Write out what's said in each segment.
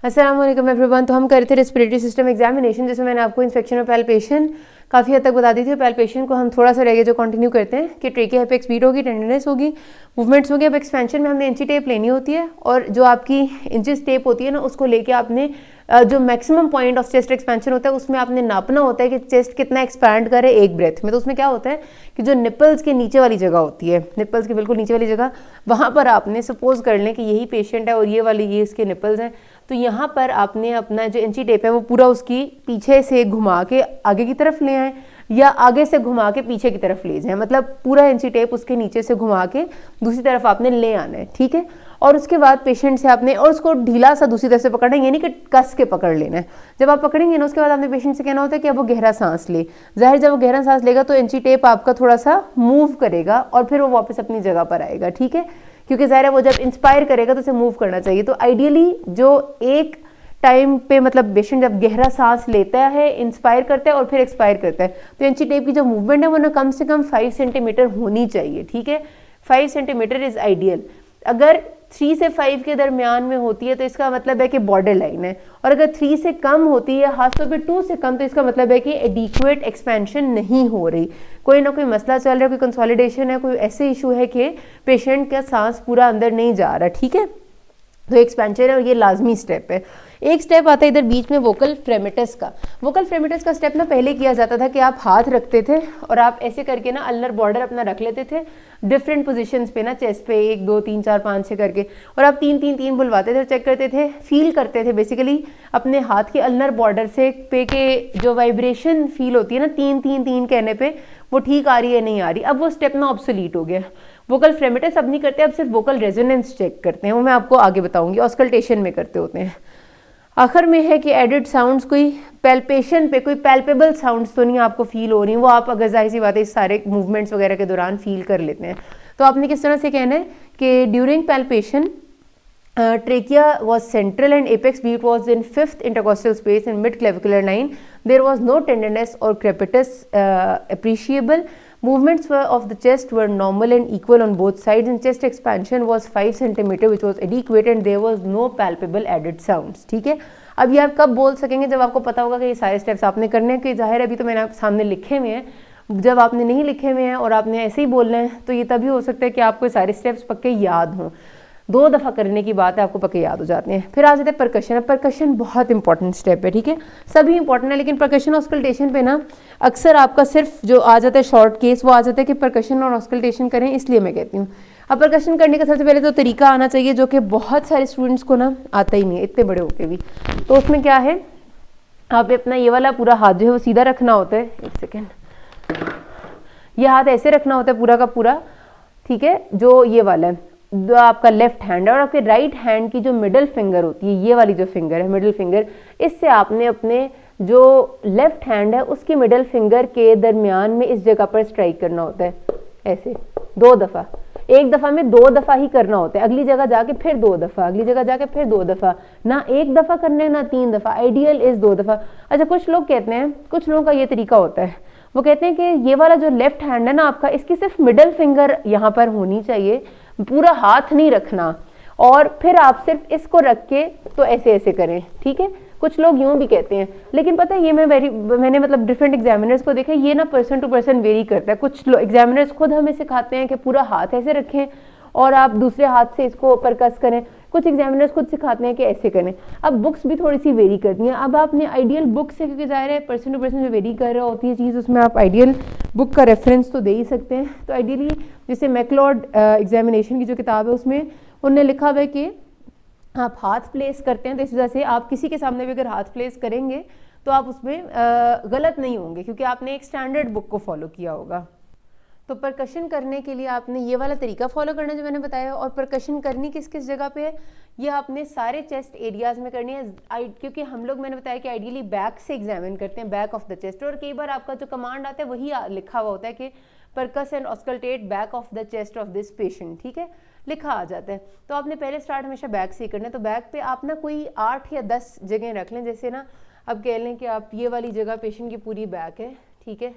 अस्सलाम वालेकुम एवरीवन। तो हम कर रहे थे रेस्पिरेटरी सिस्टम एग्जामिनेशन, जिसमें मैंने आपको इंस्पेक्शन और पैल्पेशन काफ़ी हद तक बता दी थी। पैल्पेशन को हम थोड़ा सा रह गया जो कंटिन्यू करते हैं कि ट्रेकिया एपेक्स बीट होगी, टेंडरनेस होगी, मूवमेंट्स होगी। अब एक्सपेंशन में हमने इंची टेप लेनी होती है और जो आपकी इंचेस टेप होती है ना, उसको लेके आपने जो maximum point of chest expansion होता है उसमें आपने नापना होता है कि चेस्ट कितना एक्सपैंड करे एक ब्रेथ में। तो उसमें क्या होता है कि जो निपल्स के नीचे वाली जगह होती है, निपल्स के बिल्कुल नीचे वाली जगह, वहाँ पर आपने सपोज कर लें कि यही पेशेंट है और ये वाली ये इसके निपल्स हैं, तो यहाँ पर आपने अपना जो इंची टेप है वो पूरा उसकी पीछे से घुमा के आगे की तरफ ले आए या आगे से घुमा के पीछे की तरफ ले जाए। मतलब पूरा इंची टेप उसके नीचे से घुमा के दूसरी तरफ आपने ले आना है, ठीक है। और उसके बाद पेशेंट से आपने और उसको ढीला सा दूसरी तरफ से पकड़ना है, ये नहीं कि कस के पकड़ लेना है। जब आप पकड़ेंगे ना, उसके बाद आपने पेशेंट से कहना होता है कि अब वो गहरा सांस ले। जाहिर जब वो गहरा सांस लेगा तो इंची टेप आपका थोड़ा सा मूव करेगा और फिर वो वापस अपनी जगह पर आएगा, ठीक है। क्योंकि ज़ाहिर है वो जब इंस्पायर करेगा तो उसे मूव करना चाहिए। तो आइडियली जो एक टाइम पे मतलब पेशेंट जब गहरा सांस लेता है, इंस्पायर करता है और फिर एक्सपायर करता है, तो इंची टेप की जो मूवमेंट है वो ना कम से कम 5 सेंटीमीटर होनी चाहिए, ठीक है। 5 सेंटीमीटर इज आइडियल। अगर 3 से 5 के दरमियान में होती है तो इसका मतलब है कि बॉर्डर लाइन है, और अगर 3 से कम होती है, खासतौर पे 2 से कम, तो इसका मतलब है कि एडिक्वेट एक्सपेंशन नहीं हो रही, कोई ना कोई मसला चल रहा है, कोई कंसोलिडेशन है, कोई ऐसे इशू है कि पेशेंट का सांस पूरा अंदर नहीं जा रहा, ठीक है। तो एक्सपेंशन है और ये लाजमी स्टेप है। एक स्टेप आता है इधर बीच में वोकल फ्रेमेटस का। वोकल फ्रेमेटस का स्टेप ना पहले किया जाता था कि आप हाथ रखते थे और आप ऐसे करके ना अल्नर बॉर्डर अपना रख लेते थे डिफरेंट पोजीशंस पे ना, चेस्ट पे 1 2 3 4 5 6 करके, और आप 3 3 3 बुलवाते थे, चेक करते थे, फील करते थे बेसिकली अपने हाथ के अल्नर बॉर्डर से पे के जो वाइब्रेशन फील होती है ना 3 3 3 कहने पे, वो ठीक आ रही है नहीं आ रही। अब वो स्टेप ना ऑब्सोलीट हो गया। वोकल फ्रेमेटस अब नहीं करते, अब सिर्फ वोकल रेजोनेंस चेक करते हैं, वो मैं आपको आगे बताऊंगी। ऑस्कल्टेशन में करते होते हैं। आखिर में है कि एडिड साउंड्स, कोई पैल्पेशन पे कोई पैल्पेबल साउंड्स तो नहीं आपको फील हो रही, वो आप अगर जाहिर सी बात है इस सारे मूवमेंट्स वगैरह के दौरान फील कर लेते हैं। तो आपने किस तरह से कहना है कि during palpation trachea was central and apex beat was in 5th intercostal space and mid clavicular line. There was no tenderness or crepitus appreciable. Movements of the chest were normal and equal on both sides, and chest expansion was 5 centimeter which was adequate, and there was no palpable added sounds, ठीक है। अब ये आप कब बोल सकेंगे? जब आपको पता होगा कि ये सारे स्टेप्स आपने करने हैं। कि जाहिर है अभी तो मैंने आप सामने लिखे हुए हैं, जब आपने नहीं लिखे हुए हैं और आपने ऐसे ही बोलना है तो ये तभी हो सकता है कि आपको सारे स्टेप्स पक्के याद हों। 2 दफ़ा करने की बात है, आपको पक्के याद हो जाते हैं। फिर आ जाते हैं परकशन। परकशन बहुत इंपॉर्टेंट स्टेप है, ठीक है, सभी इंपॉर्टेंट है, लेकिन परकशन ऑस्कल्टेशन पे ना अक्सर आपका सिर्फ जो आ जाता है शॉर्ट केस, वो आ जाता है कि परकशन और ऑस्कल्टेशन करें, इसलिए मैं कहती हूँ। अब परकशन करने का सबसे पहले तो तरीका आना चाहिए जो कि बहुत सारे स्टूडेंट्स को ना आता ही नहीं है, इतने बड़े होके भी। तो उसमें क्या है, आप अपना ये वाला पूरा हाथ जो है वो सीधा रखना होता है। एक सेकेंड, ये हाथ ऐसे रखना होता है पूरा का पूरा, ठीक है, जो ये वाला है जो आपका लेफ्ट हैंड है, और आपके राइट हैंड की जो मिडिल फिंगर होती है, ये वाली जो फिंगर है मिडिल फिंगर, इससे आपने अपने जो लेफ्ट हैंड है उसकी मिडिल फिंगर के दरमियान में इस जगह पर स्ट्राइक करना होता है ऐसे 2 दफ़ा। एक दफ़ा में 2 दफ़ा ही करना होता है, अगली जगह जाके फिर 2 दफ़ा, अगली जगह जाके फिर 2 दफ़ा, ना 1 दफ़ा करने ना 3 दफ़ा, आइडियल इज 2 दफ़ा। अच्छा, कुछ लोग कहते हैं, कुछ लोगों का ये तरीका होता है, वो कहते हैं कि ये वाला जो लेफ्ट हैंड है ना आपका, इसकी सिर्फ मिडिल फिंगर यहाँ पर होनी चाहिए, पूरा हाथ नहीं रखना, और फिर आप सिर्फ इसको रख के तो ऐसे ऐसे करें, ठीक है। कुछ लोग यूं भी कहते हैं, लेकिन पता है ये मैंने मतलब डिफरेंट एग्जामिनर्स को देखा, ये ना पर्सन टू पर्सन वेरी करता है। कुछ एग्जामिनर्स खुद हमें सिखाते हैं कि पूरा हाथ ऐसे रखें और आप दूसरे हाथ से इसको परकस करें, कुछ एग्जामिनर्स खुद सिखाते हैं कि ऐसे करें। अब बुक्स भी थोड़ी सी वेरी करती हैं। अब आपने आइडियल बुक से, क्योंकि ज़ाहिर है पर्सन टू पर्सन जो वेरी कर रहा होती है चीज़, उसमें आप आइडियल बुक का रेफरेंस तो दे ही सकते हैं। तो आइडियली जैसे मैकलॉड एग्जामिनेशन की जो किताब है उसमें उन्होंने लिखा हुआ है कि आप हाथ प्लेस करते हैं, तो इस वजह से आप किसी के सामने भी अगर हाथ प्लेस करेंगे तो आप उसमें गलत नहीं होंगे, क्योंकि आपने एक स्टैंडर्ड बुक को फॉलो किया होगा। तो परकशन करने के लिए आपने ये वाला तरीका फॉलो करना जो मैंने बताया। और परकशन करनी किस किस जगह पे है, ये आपने सारे चेस्ट एरियाज में करनी है, क्योंकि हम लोग मैंने बताया कि आइडियली बैक से एग्जामिन करते हैं, बैक ऑफ द चेस्ट, और कई बार आपका जो कमांड आता है वही लिखा हुआ होता है कि percuss and auscultate back of the chest of this patient, ठीक है, लिखा आ जाता है। तो आपने पहले स्टार्ट हमेशा बैक से ही करना है। तो बैक पे आप ना कोई 8 या 10 जगह रख लें, जैसे ना अब कह लें कि आप ये वाली जगह पेशेंट की पूरी बैक है, ठीक है,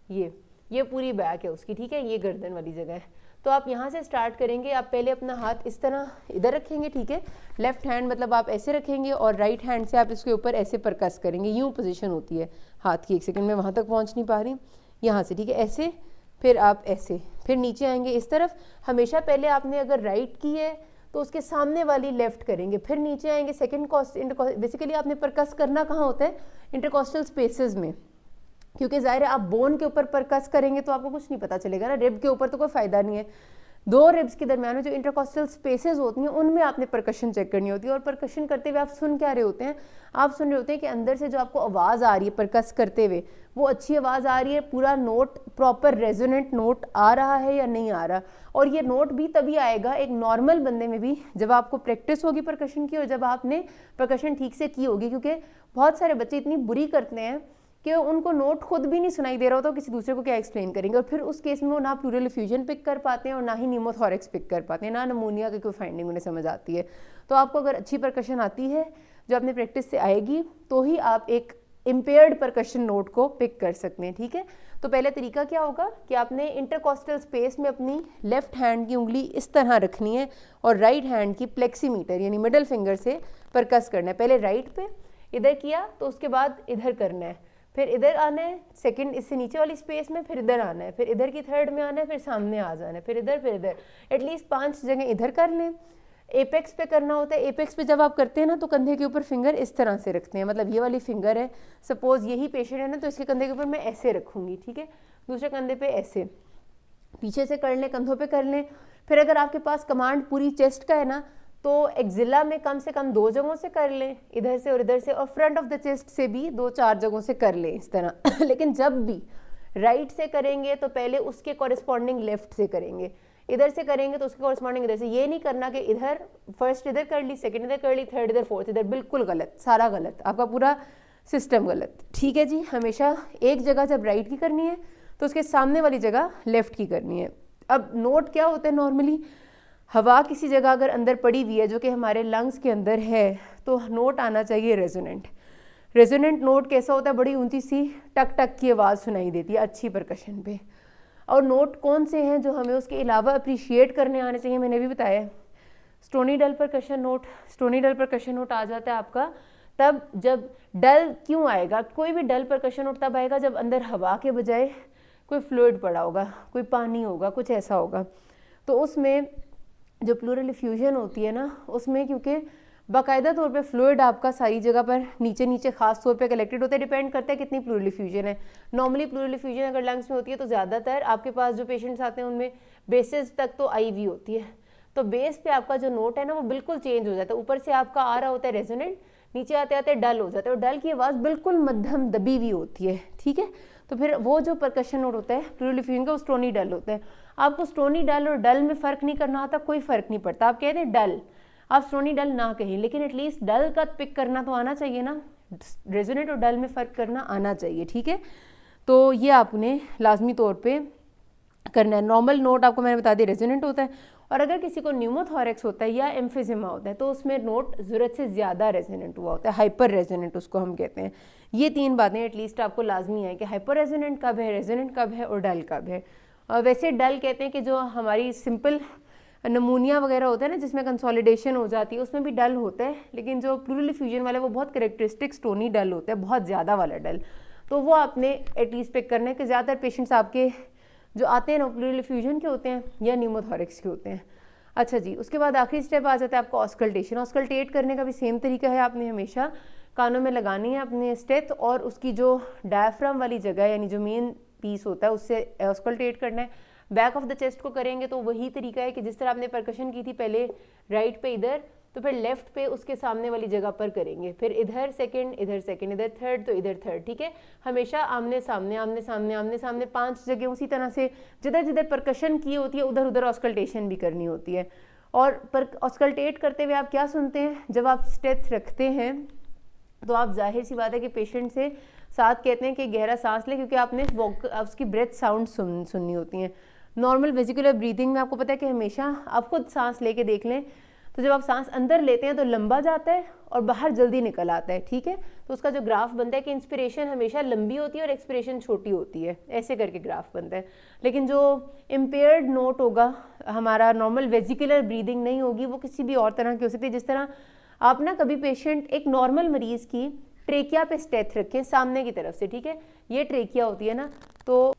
ये ये पूरी बैक है उसकी, ठीक है, ये गर्दन वाली जगह है। तो आप यहाँ से स्टार्ट करेंगे, आप पहले अपना हाथ इस तरह इधर रखेंगे, ठीक है, लेफ्ट हैंड मतलब आप ऐसे रखेंगे और राइट हैंड से आप इसके ऊपर ऐसे परकस करेंगे, यूँ पोजीशन होती है हाथ की। एक सेकंड में वहाँ तक पहुँच नहीं पा रही, यहाँ से, ठीक है, ऐसे, फिर आप ऐसे, फिर नीचे आएंगे इस तरफ। हमेशा पहले आपने अगर राइट की है तो उसके सामने वाली लेफ्ट करेंगे, फिर नीचे आएंगे सेकंड बेसिकली आपने परकस करना कहाँ होता है, इंटरकॉस्टल स्पेसेस में, क्योंकि जाहिर है आप बोन के ऊपर परकस करेंगे तो आपको कुछ नहीं पता चलेगा ना, रिब के ऊपर तो कोई फायदा नहीं है। दो रिब्स के दरमियान में जो इंटरकॉस्टल स्पेसेस होती हैं उनमें आपने परकशन चेक करनी होती है। और परकशन करते हुए आप सुन क्या रहे होते हैं, आप सुन रहे होते हैं कि अंदर से जो आपको आवाज़ आ रही है परकस करते हुए वो अच्छी आवाज़ आ रही है, पूरा नोट प्रॉपर रेजोनेंट नोट आ रहा है या नहीं आ रहा। और ये नोट भी तभी आएगा एक नॉर्मल बंदे में भी जब आपको प्रैक्टिस होगी परकशन की और जब आपने परकशन ठीक से की होगी, क्योंकि बहुत सारे बच्चे इतनी बुरी करते हैं कि उनको नोट खुद भी नहीं सुनाई दे रहा होता, तो किसी दूसरे को क्या एक्सप्लेन करेंगे। और फिर उस केस में वो ना प्लूरल एफ्यूजन पिक कर पाते हैं और ना ही न्यूमोथोरैक्स पिक कर पाते हैं, ना नमूनिया की कोई फाइंडिंग उन्हें समझ आती है। तो आपको अगर अच्छी परकशन आती है जो अपने प्रैक्टिस से आएगी तो ही आप एक इम्पेयर्ड परकशन नोट को पिक कर सकते हैं, ठीक है। तो पहले तरीका क्या होगा कि आपने इंटरकॉस्टल स्पेस में अपनी लेफ्ट हैंड की उंगली इस तरह रखनी है और राइट हैंड की प्लेक्सीमीटर यानी मिडल फिंगर से परकस करना है। पहले राइट पे इधर किया तो उसके बाद इधर करना है, फिर इधर आना है सेकंड इससे नीचे वाली स्पेस में, फिर इधर आना है, फिर इधर की थर्ड में आना है, फिर सामने आ जाना है, फिर इधर एटलीस्ट 5 जगह इधर कर लें। एपेक्स पे करना होता है। एपेक्स पे जब आप करते हैं ना तो कंधे के ऊपर फिंगर इस तरह से रखते हैं, मतलब ये वाली फिंगर है, सपोज यही पेशेंट है ना तो इसके कंधे के ऊपर मैं ऐसे रखूंगी, ठीक है, दूसरे कंधे पे ऐसे, पीछे से कर लें, कंधों पे कर लें। फिर अगर आपके पास कमांड पूरी चेस्ट का है ना तो एक्जिला में कम से कम 2 जगहों से कर लें, इधर से और इधर से, और फ्रंट ऑफ द चेस्ट से भी 2-4 जगहों से कर लें इस तरह। लेकिन जब भी राइट से करेंगे तो पहले उसके कॉरेस्पॉन्डिंग लेफ्ट से करेंगे, इधर से करेंगे तो उसके कॉरेस्पॉन्डिंग इधर से। ये नहीं करना कि इधर फर्स्ट इधर कर ली, सेकंड इधर कर ली, थर्ड इधर, फोर्थ इधर, बिल्कुल गलत, सारा गलत, आपका पूरा सिस्टम गलत, ठीक है जी। हमेशा एक जगह जब राइट की करनी है तो उसके सामने वाली जगह लेफ्ट की करनी है। अब नोट क्या होता है, नॉर्मली हवा किसी जगह अगर अंदर पड़ी हुई है जो कि हमारे लंग्स के अंदर है तो नोट आना चाहिए रेजोनेंट। रेजोनेंट नोट कैसा होता है, बड़ी ऊंची सी टक टक की आवाज़ सुनाई देती है अच्छी परकशन पे। और नोट कौन से हैं जो हमें उसके अलावा अप्रिशिएट करने आने चाहिए, मैंने भी बताया। स्टोनी डल परकशन नोट, स्टोनी डल परकशन नोट आ जाता है आपका तब जब डल क्यों आएगा, कोई भी डल परकशन नोट तब आएगा जब अंदर हवा के बजाय कोई फ्लूइड पड़ा होगा, कोई पानी होगा, कुछ ऐसा होगा। तो उसमें जो प्लूरल इफ्यूजन होती है ना उसमें क्योंकि बाकायदा तौर पे फ्लूइड आपका सारी जगह पर नीचे नीचे खास तौर पे कलेक्टेड होता है, डिपेंड करता है कितनी प्लूरल इफ्यूजन है। नॉर्मली प्लूरल इफ्यूजन अगर लंग्स में होती है तो ज़्यादातर आपके पास जो पेशेंट्स आते हैं उनमें बेसेस तक तो आईवी होती है, तो बेस पे आपका जो नोट है ना वो बिल्कुल चेंज हो जाता है। ऊपर से आपका आ रहा होता है रेजोनेंट, नीचे आते आते डल हो जाता है और डल की आवाज़ बिल्कुल मध्यम दबी हुई होती है, ठीक है। तो फिर वो जो परकशन नोट होता है प्लूरल इफ्यूजन का वो स्टोनी डल होता है। आपको स्टोनी डल और डल में फ़र्क नहीं करना आता, कोई फ़र्क नहीं पड़ता, आप कहते हैं डल, आप स्टोनी डल ना कहें, लेकिन एटलीस्ट डल का पिक करना तो आना चाहिए ना, रेजोनेंट और डल में फ़र्क करना आना चाहिए, ठीक है। तो ये आपने लाजमी तौर पे करना है। नॉर्मल नोट आपको मैंने बता दिया रेजोनेंट होता है, और अगर किसी को न्यूमोथोरैक्स होता है या एम्फिजिमा होता है तो उसमें नोट ज़रूरत से ज़्यादा रेजोनेंट हुआ होता है, हाइपर रेजोनेंट उसको हम कहते हैं। ये 3 बातें एटलीस्ट आपको लाजमी है कि हाइपर रेजोनेंट कब है, रेजोनेंट कब है और डल कब है। वैसे डल कहते हैं कि जो हमारी सिंपल नमूनिया वगैरह होता है ना जिसमें कंसोलिडेशन हो जाती है उसमें भी डल होता है, लेकिन जो प्लूरल इफ्यूजन वाला है वो बहुत करेक्टरिस्टिक स्टोनी डल होता है, बहुत ज़्यादा वाला डल। तो वो आपने एटलीस्ट पिक करना है कि ज़्यादातर पेशेंट्स आपके जो आते हैं ना प्लूरल इफ्यूजन के होते हैं या न्यूमोथोरैक्स के होते हैं। अच्छा जी, उसके बाद आखिरी स्टेप आ जाता है आपका ऑस्कल्टेशन। ऑस्कल्टेट करने का भी सेम तरीका है, आपने हमेशा कानों में लगानी है अपने स्टेथ और उसकी जो डायफ्राम वाली जगह यानी जो मेन पीस होता है उससे ऑस्कल्टेट करना है। बैक ऑफ द चेस्ट को करेंगे तो वही तरीका है कि जिस तरह आपने परकशन की थी, पहले राइट पे इधर, तो फिर लेफ्ट पे उसके सामने वाली जगह पर करेंगे, फिर इधर सेकंड, इधर थर्ड, तो इधर थर्ड, ठीक है। हमेशा आमने सामने आमने सामने आमने सामने 5 जगह उसी तरह से जिधर जिधर परकशन की होती है उधर उधर ऑस्कल्टेशन भी करनी होती है। और ऑस्कल्टेट करते हुए आप क्या सुनते हैं, जब आप स्टेथ रखते हैं तो आप जाहिर सी बात है कि पेशेंट से साथ कहते हैं कि गहरा सांस लें, क्योंकि आपने उसकी ब्रेथ साउंड सुननी होती हैं। नॉर्मल वेजिकुलर ब्रीदिंग में आपको पता है कि हमेशा आप खुद सांस लेके देख लें तो जब आप सांस अंदर लेते हैं तो लंबा जाता है और बाहर जल्दी निकल आता है, ठीक है। तो उसका जो ग्राफ बनता है कि इंस्पिरेशन हमेशा लंबी होती है और एक्सपिरेशन छोटी होती है, ऐसे करके ग्राफ बनता है। लेकिन जो इम्पेयर्ड नोट होगा हमारा, नॉर्मल वेजिकुलर ब्रीदिंग नहीं होगी, वो किसी भी और तरह की हो सकती है। जिस तरह आप ना कभी पेशेंट, एक नॉर्मल मरीज की ट्रेकिया पे स्टेथ रखें सामने की तरफ से, ठीक है, ये ट्रेकिया होती है ना, तो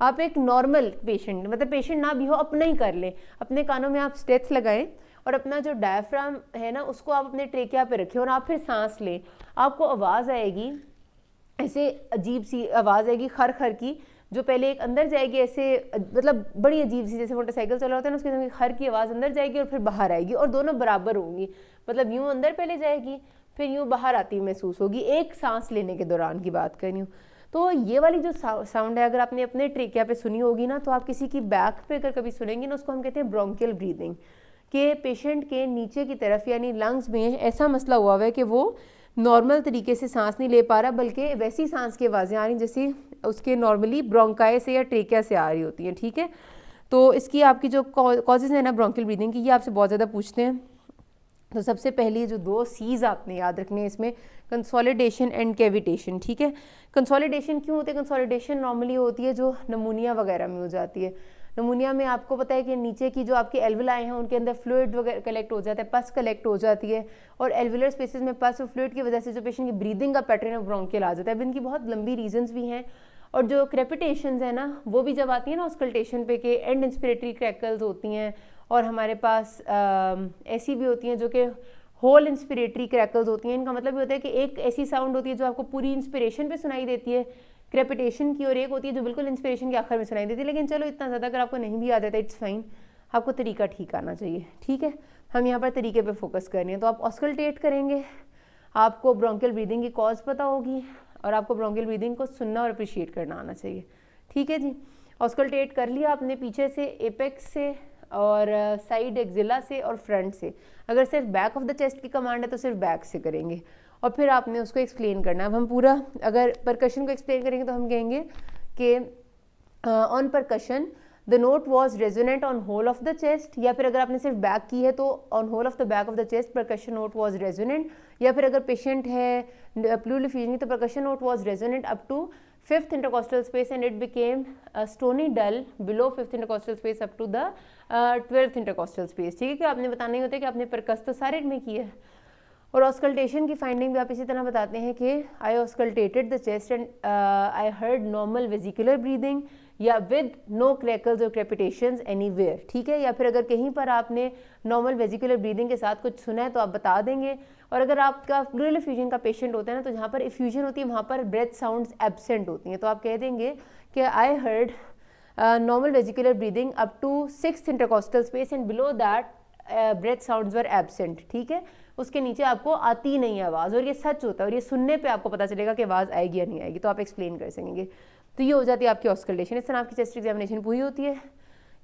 आप एक नॉर्मल पेशेंट, मतलब पेशेंट ना भी हो, अपना ही कर लें, अपने कानों में आप स्टेथ लगाएं और अपना जो डायफ्राम है ना उसको आप अपने ट्रेकिया पे रखें और आप फिर सांस लें। आपको आवाज़ आएगी, ऐसे अजीब सी आवाज़ आएगी खर खर की, जो पहले एक अंदर जाएगी ऐसे, मतलब बड़ी अजीब सी, जैसे मोटरसाइकिल चला होता है ना उसके खर की आवाज़ अंदर जाएगी और फिर बाहर आएगी, और दोनों बराबर होंगी, मतलब यूँ अंदर पहले जाएगी फिर यूँ बाहर आती महसूस होगी, एक सांस लेने के दौरान की बात कर रही हूँ। तो ये वाली जो साउंड है, अगर आपने अपने ट्रेकिया पे सुनी होगी ना, तो आप किसी की बैक पे अगर कभी सुनेंगे ना, उसको हम कहते हैं ब्रोंकियल ब्रीदिंग, कि पेशेंट के नीचे की तरफ यानी लंग्स में ऐसा मसला हुआ है कि वो नॉर्मल तरीके से सांस नहीं ले पा रहा, बल्कि वैसी सांस की आवाज़ें आ रही जैसी उसके नॉर्मली ब्रोंकाई से या ट्रेकिया से आ रही होती हैं, ठीक है। तो इसकी आपकी जो कॉजेज़ है ना ब्रोंकियल ब्रीदिंग की, ये आपसे बहुत ज़्यादा पूछते हैं। तो सबसे पहली जो 2 C's आपने याद रखनी है इसमें, कंसोलिडेशन एंड कैविटेशन, ठीक है। कंसोलिडेशन क्यों होती है? कंसोलिडेशन नॉर्मली होती है जो नमूनिया वगैरह में हो जाती है। नमूनिया में आपको पता है कि नीचे की जो आपके एल्वुलाई हैं उनके अंदर फ्लूइड वगैरह कलेक्ट हो जाता है, पस कलेक्ट हो जाती है, और एल्वुलर स्पेसेस में पस और फ्लूइड की वजह से जो पेशेंट की ब्रीदिंग का पैटर्न है ब्रोंकियल आ जाता है। अब इनकी बहुत लंबी रीजंस भी हैं, और जो क्रेपिटेशंस है ना वो भी जब आती है ना ऑस्कल्टेशन पे के एंड इंस्पिरेटरी क्रैकल्स होती हैं, और हमारे पास ऐसी भी होती हैं जो कि होल इंस्पिरेटरी क्रैकल्स होती हैं। इनका मतलब ये होता है कि एक ऐसी साउंड होती है जो आपको पूरी इंस्पिरेशन पे सुनाई देती है क्रेपिटेशन की, और एक होती है जो बिल्कुल इंस्पिरेशन के आखिर में सुनाई देती है। लेकिन चलो इतना ज़्यादा अगर आपको नहीं भी आ जाता इट्स फाइन, आपको तरीका ठीक आना चाहिए, ठीक है। हम यहाँ पर तरीके पे फोकस कर रहे हैं। तो आप ऑस्कल्टेट करेंगे, आपको ब्रोंकियल ब्रीदिंग की कॉज पता होगी, और आपको ब्रोंकियल ब्रीदिंग को सुनना और अप्रिशिएट करना आना चाहिए, ठीक है जी। ऑस्कल्टेट कर लिया आपने पीछे से, एपेक्स से, और साइड एक्जिला से, और फ्रंट से। अगर सिर्फ बैक ऑफ द चेस्ट की कमांड है तो सिर्फ बैक से करेंगे, और फिर आपने उसको एक्सप्लेन करना है। अब हम पूरा अगर परकशन को एक्सप्लेन करेंगे तो हम कहेंगे कि on percussion the note was resonant on whole of the chest, या फिर अगर आपने सिर्फ बैक की है तो on whole of the back of the chest percussion note was resonant, या फिर अगर पेशेंट है प्लूरल एफ्यूजन तो percussion note was resonant up to 5th intercostal space and it became stony dull below 5th intercostal space up to the 12th intercostal space, ठीक है। कि आपने बताना ही होता है कि आपने परकस तो सारे में की है। और ऑस्कल्टेशन की फाइंडिंग भी आप इसी तरह बताते हैं कि I auscultated the chest and I heard normal vesicular breathing, या विद नो क्रैकल्स और क्रेपिटेशंस एनीवेयर, ठीक है। या फिर अगर कहीं पर आपने नॉर्मल वेजिकुलर ब्रीदिंग के साथ कुछ सुना है तो आप बता देंगे। और अगर आपका प्लूरल एफ्यूजन का पेशेंट होता है ना, तो जहाँ पर एफ्यूजन होती है वहाँ पर ब्रेथ साउंड्स एब्सेंट होती हैं, तो आप कह देंगे कि I heard normal vesicular breathing up to 6th intercostal space and below that breath sounds were absent, ठीक है। उसके नीचे आपको आती नहीं आवाज़, और ये सच होता है, और ये सुनने पे आपको पता चलेगा कि आवाज़ आएगी या नहीं आएगी, तो आप एक्सप्लेन कर सकेंगे। तो ये हो जाती है आपकी ऑस्कल्टेशन। इस तरह आपकी चेस्ट एग्जामिनेशन पूरी होती है।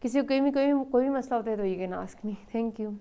किसी को कोई भी मसला होता है तो you can ask me. Thank you.